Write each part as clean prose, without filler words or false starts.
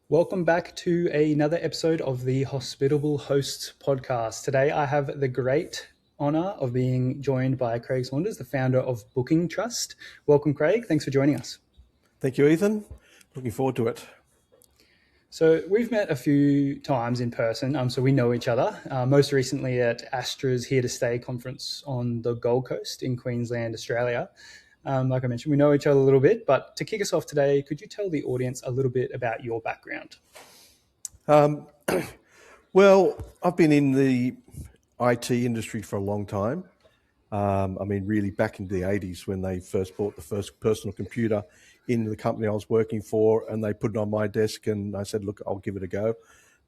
Welcome back to another episode of the Hospitable Hosts podcast. Today, I have the great honor of being joined by Craig Saunders, the founder of BookingTrust. Welcome, Craig. Thanks for joining us. Thank you, Ethan. Looking forward to it. So we've met a few times in person, so we know each other. Most recently at Astra's Here to Stay conference on the Gold Coast in Queensland, Australia. Like I mentioned, we know each other a little bit, but to kick us off today, could you tell the audience a little bit about your background? Well, I've been in the IT industry for a long time. Really back in the 80s when they first bought the first personal computer in the company I was working for, and they put it on my desk, and I said, look, I'll give it a go.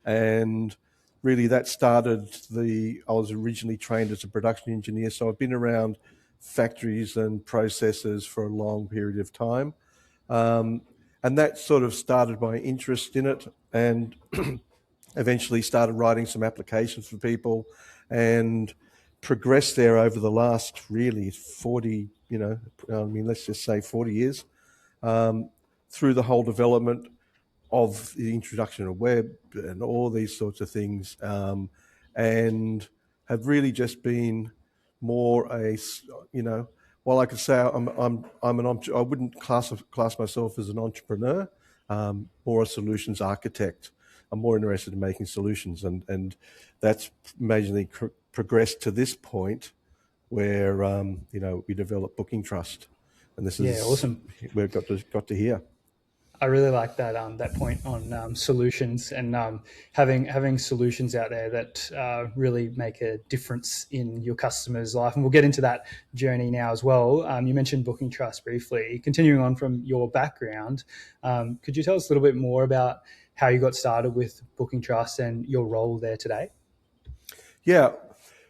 And really that started I was originally trained as a production engineer, so I've been around factories and processes for a long period of time. And that sort of started my interest in it, and eventually started writing some applications for people and progressed there over the last really 40, let's just say 40 years, through the whole development of the introduction of web and all these sorts of things, and have really just been more while I could say I wouldn't class myself as an entrepreneur, more a solutions architect. I'm more interested in making solutions, and that's majorly progressed to this point where we develop BookingTrust, and this is Awesome. we've got to here. I really like that point on solutions and having solutions out there that really make a difference in your customer's life. And we'll get into that journey now as well. You mentioned BookingTrust briefly. Continuing on from your background, could you tell us a little bit more about how you got started with BookingTrust and your role there today? Yeah,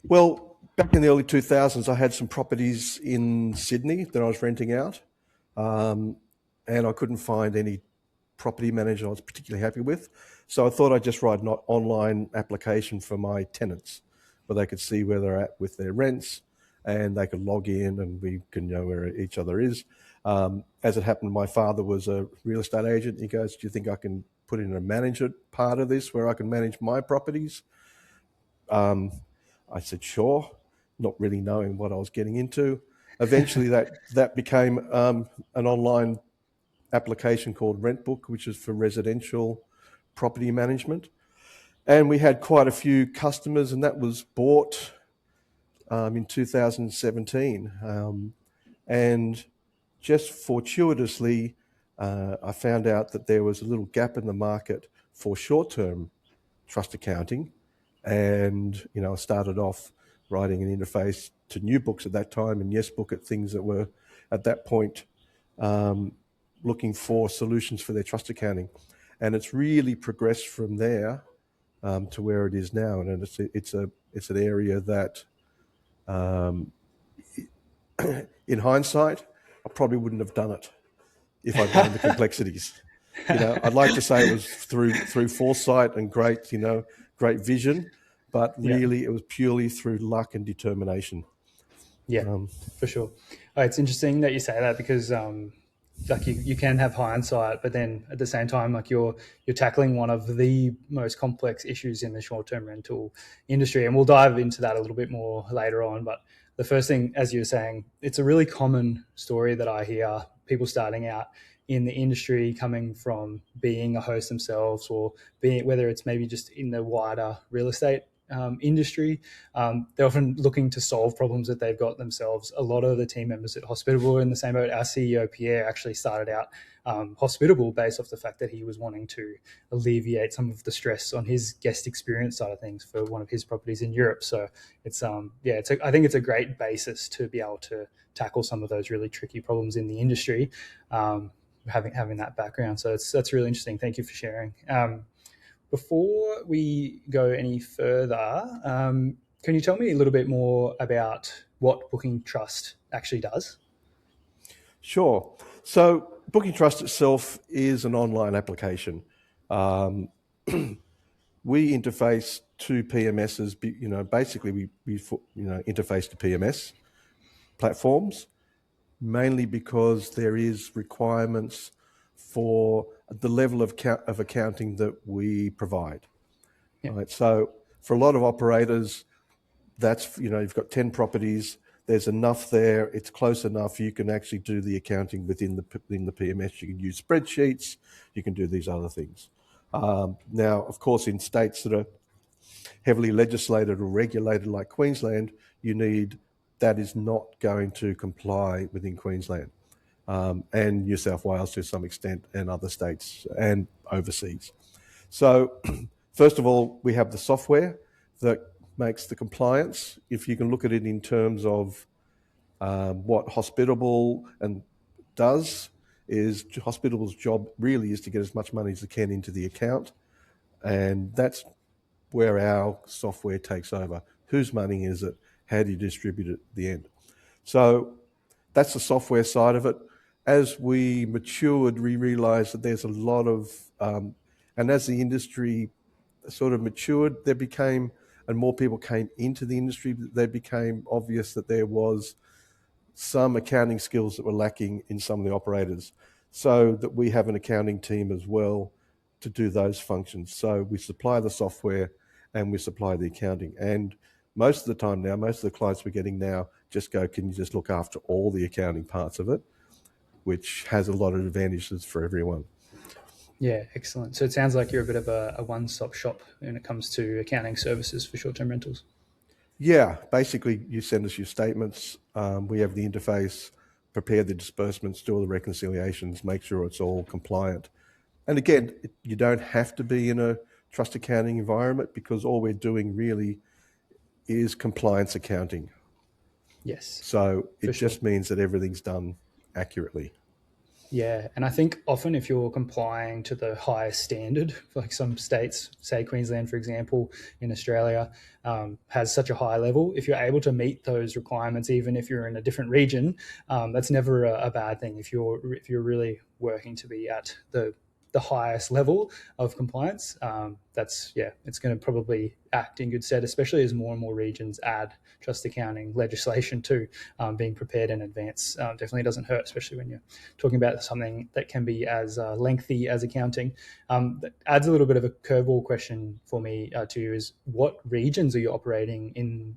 well, back in the early 2000s, I had some properties in Sydney that I was renting out. And I couldn't find any property manager I was particularly happy with. So I thought I'd just write an online application for my tenants where they could see where they're at with their rents, and they could log in and we can know where each other is. As it happened, my father was a real estate agent. He goes, do you think I can put in a management part of this where I can manage my properties? I said, sure, not really knowing what I was getting into. Eventually that became an online application called RentBook, which is for residential property management. And we had quite a few customers, and that was bought in 2017. And just fortuitously, I found out that there was a little gap in the market for short-term trust accounting. And, I started off writing an interface to new books at that time and YesBook at things that were at that point looking for solutions for their trust accounting. And it's really progressed from there to where it is now. And it's an area that, in hindsight, I probably wouldn't have done it if I'd known the complexities. I'd like to say it was through foresight and great vision, but really it was purely through luck and determination. Yeah, for sure. It's interesting that you say that because you can have hindsight, but then at the same time, like you're tackling one of the most complex issues in the short-term rental industry, and we'll dive into that a little bit more later on. But the first thing, as you were saying, it's a really common story that I hear people starting out in the industry, coming from being a host themselves, or being, whether it's maybe just in the wider real estate industry. They're often looking to solve problems that they've got themselves. A lot of the team members at Hospitable are in the same boat. Our CEO, Pierre, actually started out Hospitable based off the fact that he was wanting to alleviate some of the stress on his guest experience side of things for one of his properties in Europe. So it's I think it's a great basis to be able to tackle some of those really tricky problems in the industry, having that background. So that's really interesting. Thank you for sharing. Before we go any further, can you tell me a little bit more about what BookingTrust actually does? Sure. So BookingTrust itself is an online application. We interface to PMSs. Basically we interface to PMS platforms, mainly because there is requirements for the level of accounting that we provide. Yeah. Right? So for a lot of operators, that's, you've got 10 properties, there's enough there, it's close enough, you can actually do the accounting within the PMS. You can use spreadsheets, you can do these other things. Now, of course, in states that are heavily legislated or regulated like Queensland, that is not going to comply within Queensland, and New South Wales to some extent, and other states and overseas. So first of all, we have the software that makes the compliance. If you can look at it in terms of what Hospitable does, is Hospitable's job really is to get as much money as it can into the account, and that's where our software takes over. Whose money is it? How do you distribute it at the end? So that's the software side of it. As we matured, we realized that there's a lot of, and as the industry sort of matured, and more people came into the industry, they became obvious that there was some accounting skills that were lacking in some of the operators. So that we have an accounting team as well to do those functions. So we supply the software and we supply the accounting. And most of the time now, most of the clients we're getting now just go, can you just look after all the accounting parts of it, which has a lot of advantages for everyone. Yeah, excellent. So it sounds like you're a bit of a one-stop shop when it comes to accounting services for short-term rentals. Yeah, basically you send us your statements, we have the interface, prepare the disbursements, do all the reconciliations, make sure it's all compliant. And again, you don't have to be in a trust accounting environment, because all we're doing really is compliance accounting. Yes. So it just means that everything's done accurately. Yeah, and I think often if you're complying to the highest standard, like some states, say Queensland, for example, in Australia, has such a high level, if you're able to meet those requirements, even if you're in a different region, that's never a bad thing. If you're really working to be at the highest level of compliance, it's going to probably act in good stead, especially as more and more regions add trust accounting legislation to being prepared in advance. Definitely doesn't hurt, especially when you're talking about something that can be as lengthy as accounting. That adds a little bit of a curveball question for me to you: is what regions are you operating in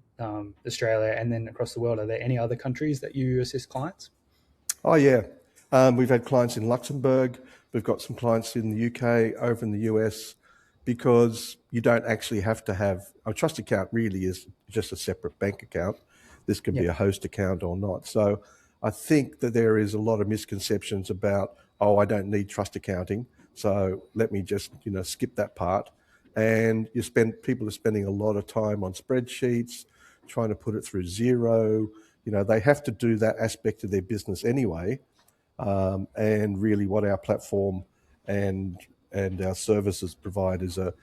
Australia and then across the world? Are there any other countries that you assist clients? Oh yeah, we've had clients in Luxembourg. We've got some clients in the UK, over in the US, because you don't actually have to have a trust account. Really, is just a separate bank account. This can be a host account or not. So I think that there is a lot of misconceptions about, oh, I don't need trust accounting, so let me just skip that part. And people are spending a lot of time on spreadsheets, trying to put it through Xero. They have to do that aspect of their business anyway. And really, what our platform and our services provide is a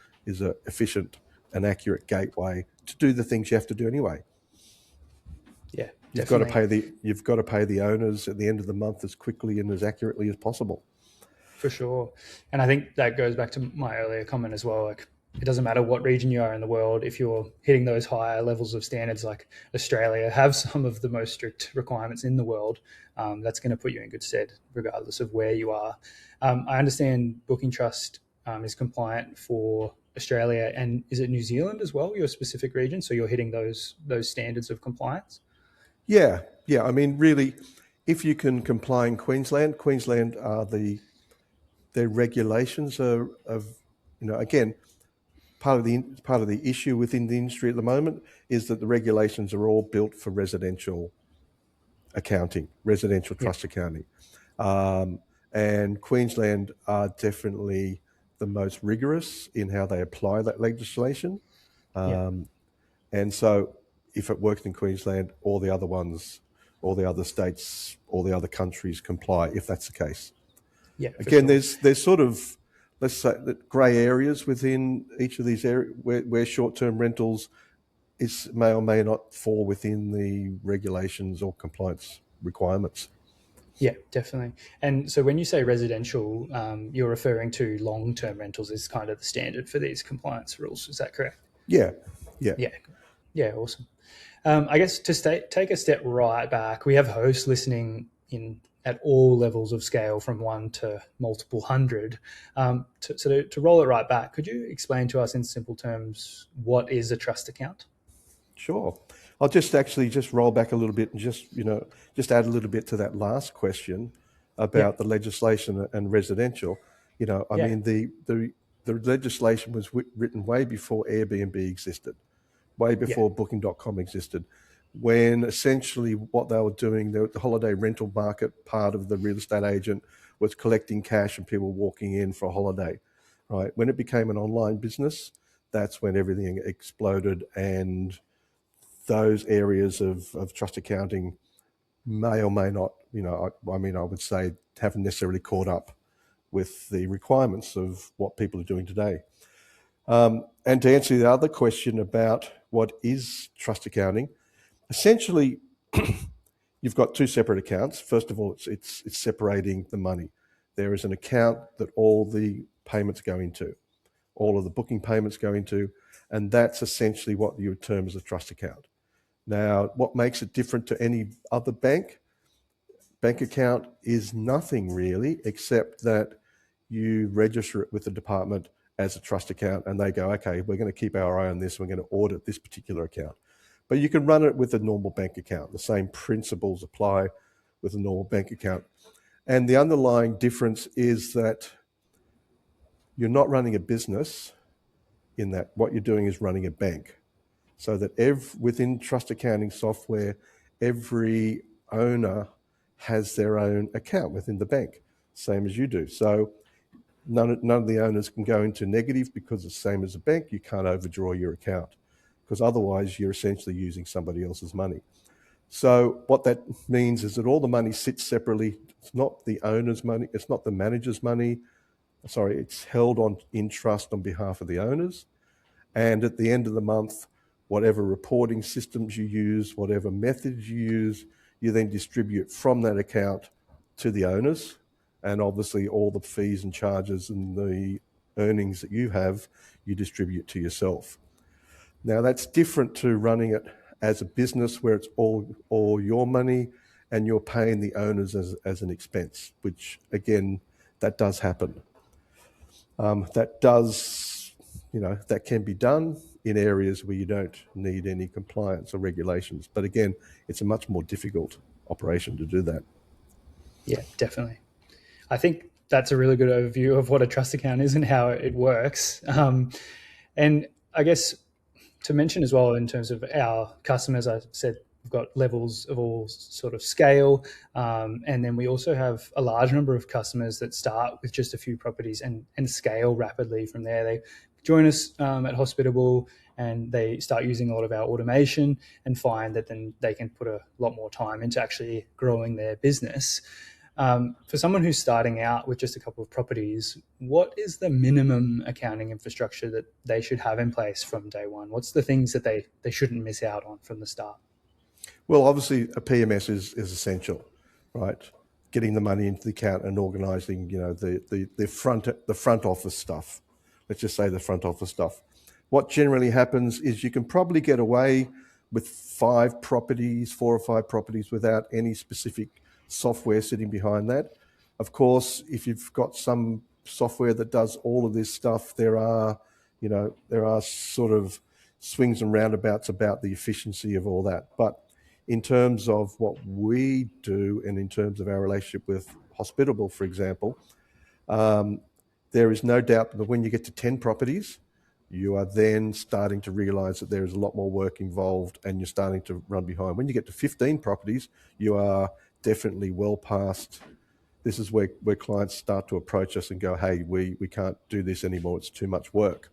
efficient and accurate gateway to do the things you have to do anyway. Yeah, you've got to pay the owners at the end of the month as quickly and as accurately as possible. For sure. And I think that goes back to my earlier comment as well. Like, it doesn't matter what region you are in the world, if you're hitting those higher levels of standards, like Australia have some of the most strict requirements in the world, that's going to put you in good stead regardless of where you are. I understand BookingTrust is compliant for Australia, and is it New Zealand as well, your specific region? So you're hitting those standards of compliance? Yeah. I mean, really, if you can comply in Queensland are their regulations are again, part of the issue within the industry at the moment is that the regulations are all built for residential accounting, residential trust accounting. And Queensland are definitely the most rigorous in how they apply that legislation. And so if it worked in Queensland, all the other states, all the other countries comply, if that's the case. Yeah. Again, there's sort of, let's say, grey areas within each of these areas where short-term rentals may or may not fall within the regulations or compliance requirements. Yeah, definitely. And so when you say residential, you're referring to long-term rentals as kind of the standard for these compliance rules. Is that correct? Yeah. Awesome. I guess to take a step right back, we have hosts listening in at all levels of scale from 1 to multiple hundred. To roll it right back, could you explain to us in simple terms what is a trust account? Sure. I'll just roll back a little bit and just add a little bit to that last question Yeah, about the legislation and residential. I yeah, mean, the legislation was written way before Airbnb existed, way yeah, before Booking.com existed, when essentially what they were doing, the holiday rental market part of the real estate agent was collecting cash and people walking in for a holiday, right? When it became an online business, that's when everything exploded, and those areas of trust accounting may or may not, I would say haven't necessarily caught up with the requirements of what people are doing today. And to answer the other question about what is trust accounting, essentially, you've got two separate accounts. First of all, it's separating the money. There is an account that all the payments go into, all of the booking payments go into, and that's essentially what you would term as a trust account. Now, what makes it different to any other bank account is nothing really, except that you register it with the department as a trust account, and they go, okay, we're going to keep our eye on this, we're going to audit this particular account. But you can run it with a normal bank account. The same principles apply with a normal bank account. And the underlying difference is that you're not running a business, in that what you're doing is running a bank. So that within trust accounting software, every owner has their own account within the bank, same as you do. So none of the owners can go into negative, because it's the same as a bank. You can't overdraw your account, because otherwise you're essentially using somebody else's money. So what that means is that all the money sits separately. It's not the owner's money. It's not the manager's money. Sorry, it's held in trust on behalf of the owners. And at the end of the month, whatever reporting systems you use, whatever methods you use, you then distribute from that account to the owners. And obviously all the fees and charges and the earnings that you have, you distribute to yourself. Now, that's different to running it as a business, where it's all your money and you're paying the owners as an expense, which again, that does happen. That can be done in areas where you don't need any compliance or regulations. But again, it's a much more difficult operation to do that. yeah, definitely. I think that's a really good overview of what a trust account is and how it works. And I guess to mention as well, in terms of our customers, I said we've got levels of all sort of scale. And then we also have a large number of customers that start with just a few properties and scale rapidly from there. They join us at Hospitable, and they start using a lot of our automation and find that then they can put a lot more time into actually growing their business. For someone who's starting out with just a couple of properties, what is the minimum accounting infrastructure that they should have in place from day one? What's the things that they shouldn't miss out on from the start? Well, obviously, a PMS is essential, right? Getting the money into the account and organising, the front office stuff. Let's just say the front office stuff. What generally happens is you can probably get away with 4 or 5 properties without any specific software sitting behind that. Of course, if you've got some software that does all of this stuff, there are sort of swings and roundabouts about the efficiency of all that. But in terms of what we do, and in terms of our relationship with Hospitable, for example, there is no doubt that when you get to 10 properties, you are then starting to realize that there is a lot more work involved, and you're starting to run behind. When you get to 15 properties, you are definitely well past. This is where clients start to approach us and go, hey, we can't do this anymore. It's too much work.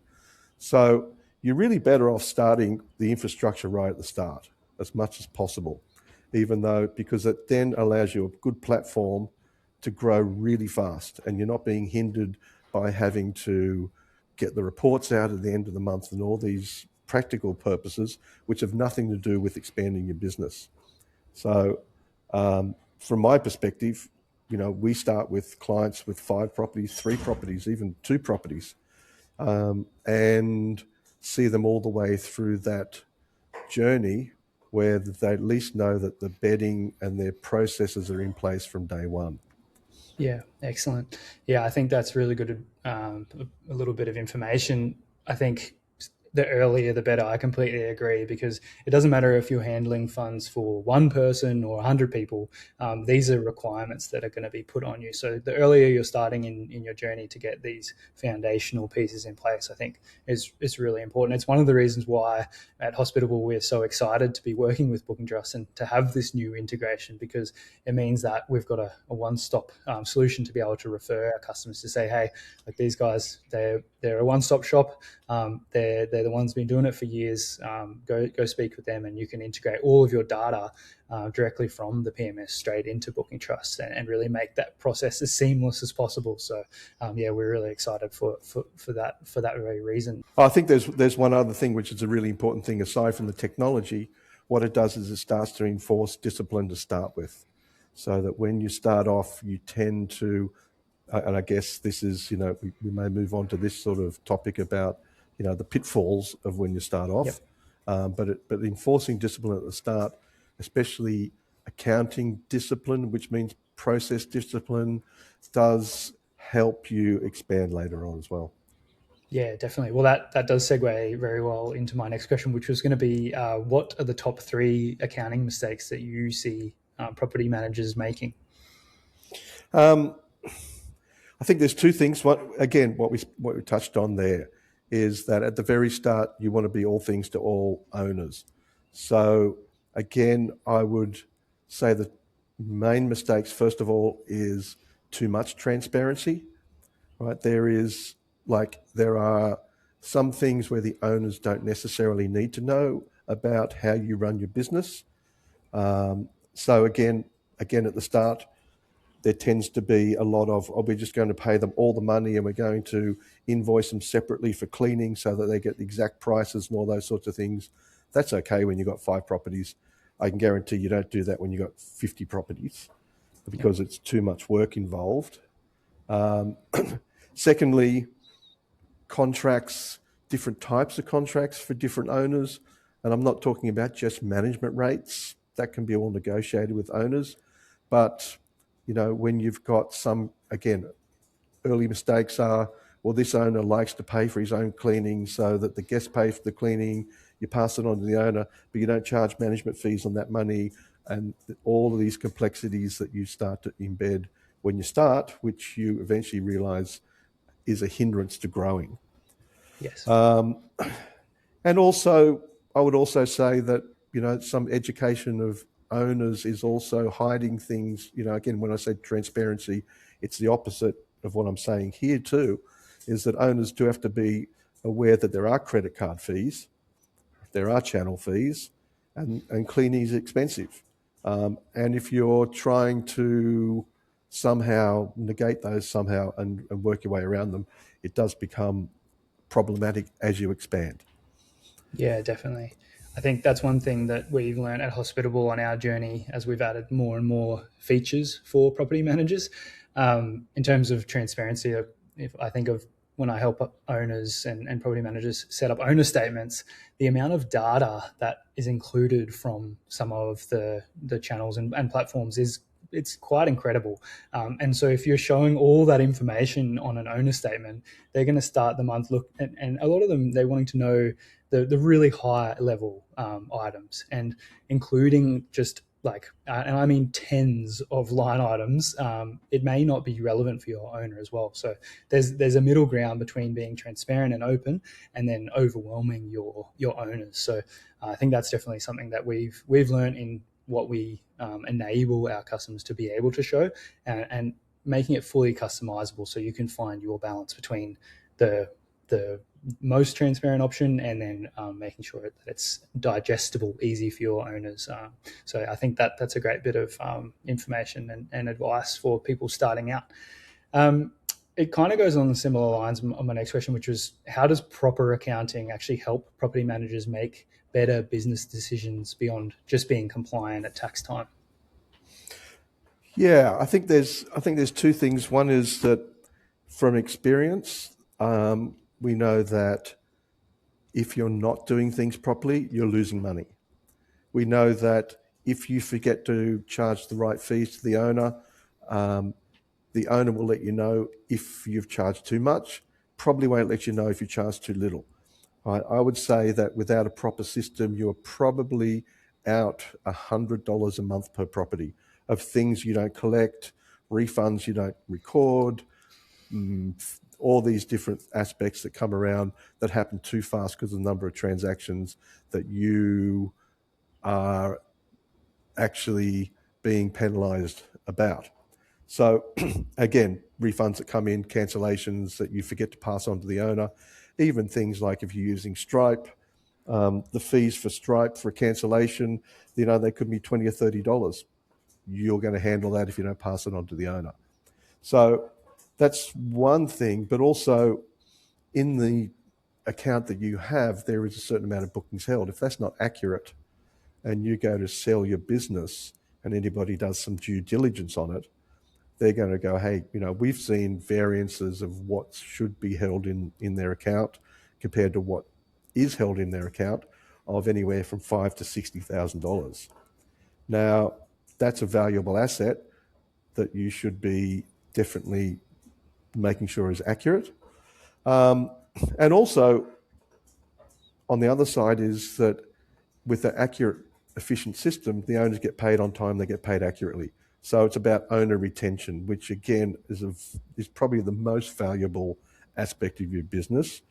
So you're really better off starting the infrastructure right at the start as much as possible, because it then allows you a good platform to grow really fast, and you're not being hindered by having to get the reports out at the end of the month and all these practical purposes, which have nothing to do with expanding your business. So from my perspective, we start with clients with 5 properties, 3 properties, even 2 properties, and see them all the way through that journey where they at least know that the bedding and their processes are in place from day one. Yeah, excellent. Yeah, I think that's really good. A little bit of information. I think the earlier the better. I completely agree, because it doesn't matter if you're handling funds for one person or 100 people. These are requirements that are going to be put on you. So the earlier you're starting in your journey to get these foundational pieces in place, I think is really important. It's one of the reasons why at Hospitable we're so excited to be working with BookingTrust and to have this new integration, because it means that we've got a one-stop solution to be able to refer our customers to say, hey, like these guys, they're a one-stop shop. They're the ones been doing it for years. Go speak with them, and you can integrate all of your data directly from the PMS straight into BookingTrust, and really make that process as seamless as possible. So yeah, we're really excited for that very reason. I think there's one other thing which is a really important thing aside from the technology. What it does is it starts to enforce discipline to start with, so that when you start off, you tend to, and I guess this is, we may move on to this sort of topic about, the pitfalls of when you start off. Yep. But enforcing discipline at the start, especially accounting discipline, which means process discipline, does help you expand later on as well. Yeah, definitely. Well, that does segue very well into my next question, which was going to be, what are the top 3 accounting mistakes that you see property managers making? I think there's 2 things. What we touched on there is that at the very start, you want to be all things to all owners. So again, I would say the main mistakes, first of all, is too much transparency, right? There are some things where the owners don't necessarily need to know about how you run your business. So again, at the start, there tends to be a lot of, we're just going to pay them all the money and we're going to invoice them separately for cleaning so that they get the exact prices and all those sorts of things. That's okay when you've got 5 properties. I can guarantee you don't do that when you've got 50 properties, because it's too much work involved. Secondly, contracts, different types of contracts for different owners. And I'm not talking about just management rates. That can be all negotiated with owners. But when you've got some, again, early mistakes are, well, this owner likes to pay for his own cleaning so that the guests pay for the cleaning, you pass it on to the owner, but you don't charge management fees on that money, and all of these complexities that you start to embed when you start, which you eventually realize is a hindrance to growing. Yes. And also, I would also say that, some education of owners is also hiding things. Again, when I say transparency, it's the opposite of what I'm saying here too, is that owners do have to be aware that there are credit card fees, there are channel fees, and cleaning is expensive. And if you're trying to somehow negate those somehow and work your way around them, it does become problematic as you expand. Yeah, definitely. I think that's one thing that we've learned at Hospitable on our journey as we've added more and more features for property managers. In terms of transparency, if I think of when I help owners and property managers set up owner statements, the amount of data that is included from some of the channels and platforms it's quite incredible. And so if you're showing all that information on an owner statement, they're going to start the month and a lot of them, they're wanting to know the really high level items, and including just and I mean tens of line items. It may not be relevant for your owner as well. So there's a middle ground between being transparent and open, and then overwhelming your owners. So I think that's definitely something that we've learned in what we enable our customers to be able to show, and making it fully customizable, so you can find your balance between the most transparent option and then making sure that it's digestible, easy for your owners. So I think that's a great bit of information and advice for people starting out. It kind of goes on similar lines on my next question, which was, how does proper accounting actually help property managers make better business decisions beyond just being compliant at tax time? Yeah, I think there's 2 things. One is that from experience, we know that if you're not doing things properly, you're losing money, We know that if you forget to charge the right fees to the owner will let you know if you've charged too much, probably won't let you know if you charge too little. Right? I would say that without a proper system, you're probably out $100 a month per property of things you don't collect, refunds you don't record, all these different aspects that come around that happen too fast because of the number of transactions that you are actually being penalized about. So again, refunds that come in, cancellations that you forget to pass on to the owner, even things like if you're using Stripe, the fees for Stripe for a cancellation, they could be $20 or $30. You're going to handle that if you don't pass it on to the owner. So that's one thing, but also in the account that you have, there is a certain amount of bookings held. If that's not accurate and you go to sell your business and anybody does some due diligence on it, they're going to go, hey, we've seen variances of what should be held in their account compared to what is held in their account of anywhere from $5,000 to $60,000. Now, that's a valuable asset that you should be definitely making sure is accurate. And also, on the other side is that with an accurate, efficient system, the owners get paid on time, they get paid accurately. So it's about owner retention, which again is probably the most valuable aspect of your business,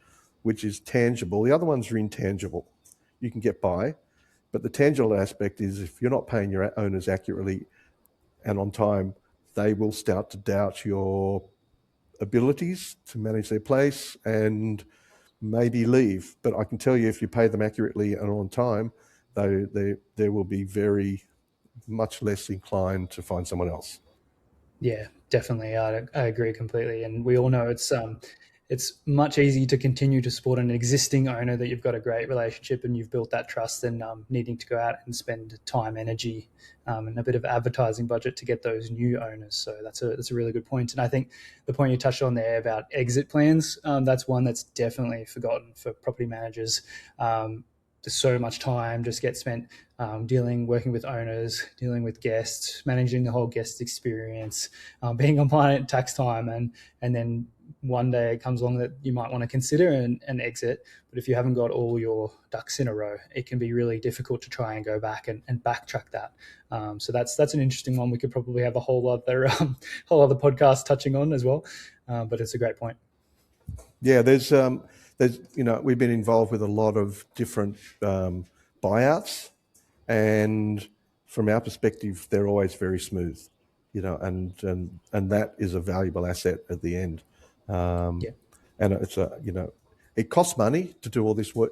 which is tangible. The other ones are intangible. You can get by, but the tangible aspect is if you're not paying your owners accurately and on time, they will start to doubt your abilities to manage their place and maybe leave. But I can tell you, if you pay them accurately and on time, they will be very much less inclined to find someone else. Yeah, definitely. I agree completely. And we all know it's much easier to continue to support an existing owner that you've got a great relationship and you've built that trust than needing to go out and spend time, energy, and a bit of advertising budget to get those new owners. So that's a really good point. And I think the point you touched on there about exit plans, that's one that's definitely forgotten for property managers. There's so much time just gets spent working with owners, dealing with guests, managing the whole guest experience, being compliant at tax time, and then one day it comes along that you might want to consider an exit. But if you haven't got all your ducks in a row, it can be really difficult to try and go back and backtrack that. So that's an interesting one. We could probably have a whole other podcast touching on as well. But it's a great point. Yeah, there's we've been involved with a lot of different buyouts, and from our perspective, they're always very smooth, and that is a valuable asset at the end. Yeah. And it's it costs money to do all this work.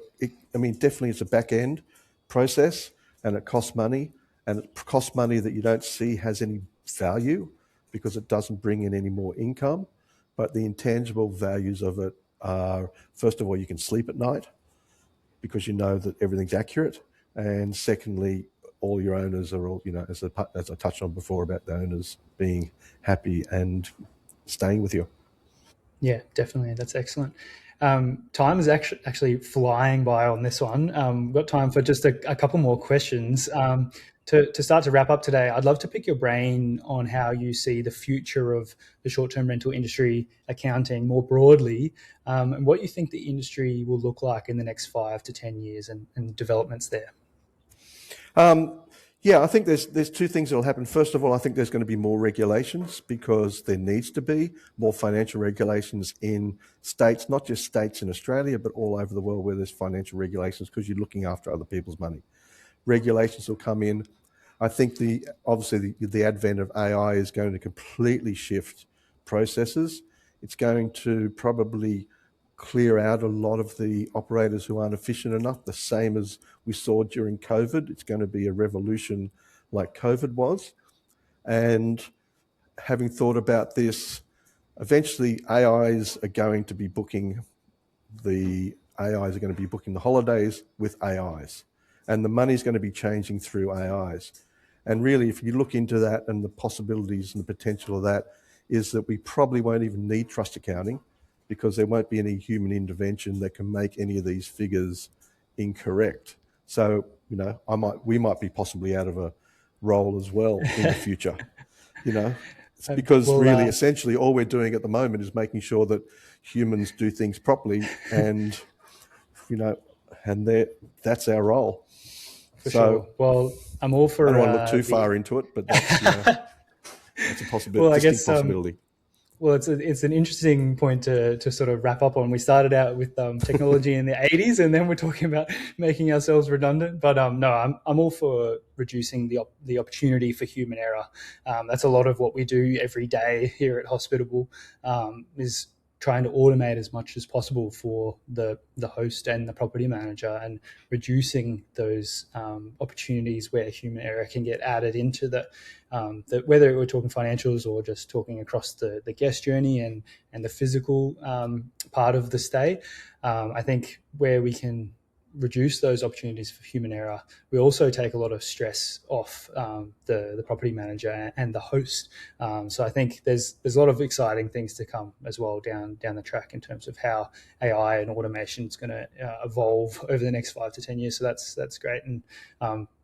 Definitely it's a back end process, and it costs money, and it costs money that you don't see has any value because it doesn't bring in any more income. But the intangible values of it are, first of all, you can sleep at night because you know that everything's accurate. And secondly, all your owners are all, as I touched on before about the owners being happy and staying with you. Yeah, definitely. That's excellent. Time is actually flying by on this one. We've got time for just a couple more questions. To start to wrap up today, I'd love to pick your brain on how you see the future of the short-term rental industry accounting more broadly, and what you think the industry will look like in the next 5 to 10 years and developments there. Yeah, I think there's two things that will happen. First of all, I think there's going to be more regulations because there needs to be more financial regulations in states, not just states in Australia, but all over the world where there's financial regulations because you're looking after other people's money. Regulations will come in. I think obviously the advent of AI is going to completely shift processes. It's going to probably clear out a lot of the operators who aren't efficient enough, the same as we saw during COVID. It's going to be a revolution like COVID was. And having thought about this, eventually AIs are going to be booking the holidays with AIs. And the money's going to be changing through AIs. And really, if you look into that and the possibilities and the potential of that, is that we probably won't even need trust accounting because there won't be any human intervention that can make any of these figures incorrect. So, we might be possibly out of a role as well in the future. It's because Well, really, essentially, all we're doing at the moment is making sure that humans do things properly, and that's our role. for sure. Well, I'm all for. I don't want to look too far into it, but that's that's a possibility. Well, I Distinct guess. possibility. Well, it's an interesting point to sort of wrap up on. We started out with technology in the 80s, and then we're talking about making ourselves redundant. But no, I'm all for reducing the opportunity for human error. That's a lot of what we do every day here at Hospitable, is trying to automate as much as possible for the host and the property manager, and reducing those opportunities where human error can get added into whether we're talking financials or just talking across the guest journey and the physical part of the stay. I think where we can reduce those opportunities for human error, we also take a lot of stress off the property manager and the host. So I think there's a lot of exciting things to come as well down the track in terms of how AI and automation is going to evolve over the next 5 to 10 years. So that's great. And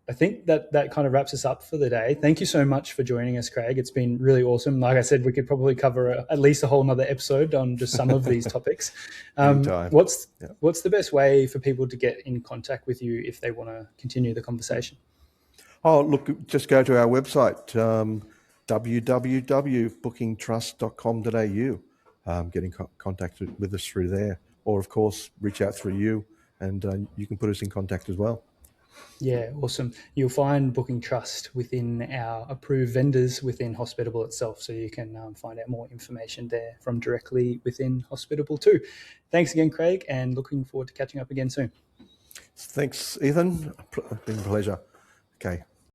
I think that kind of wraps us up for the day. Thank you so much for joining us, Craig. It's been really awesome. Like I said, we could probably cover at least a whole nother episode on just some of these topics. What's the best way for people to get in contact with you if they want to continue the conversation? Oh, look, just go to our website, www.bookingtrust.com.au. Get in contact with us through there. Or, of course, reach out through you, and you can put us in contact as well. Yeah, awesome. You'll find BookingTrust within our approved vendors within Hospitable itself, so you can find out more information there from directly within Hospitable too. Thanks again, Craig, and looking forward to catching up again soon. Thanks, Ethan. It's been a pleasure. Okay.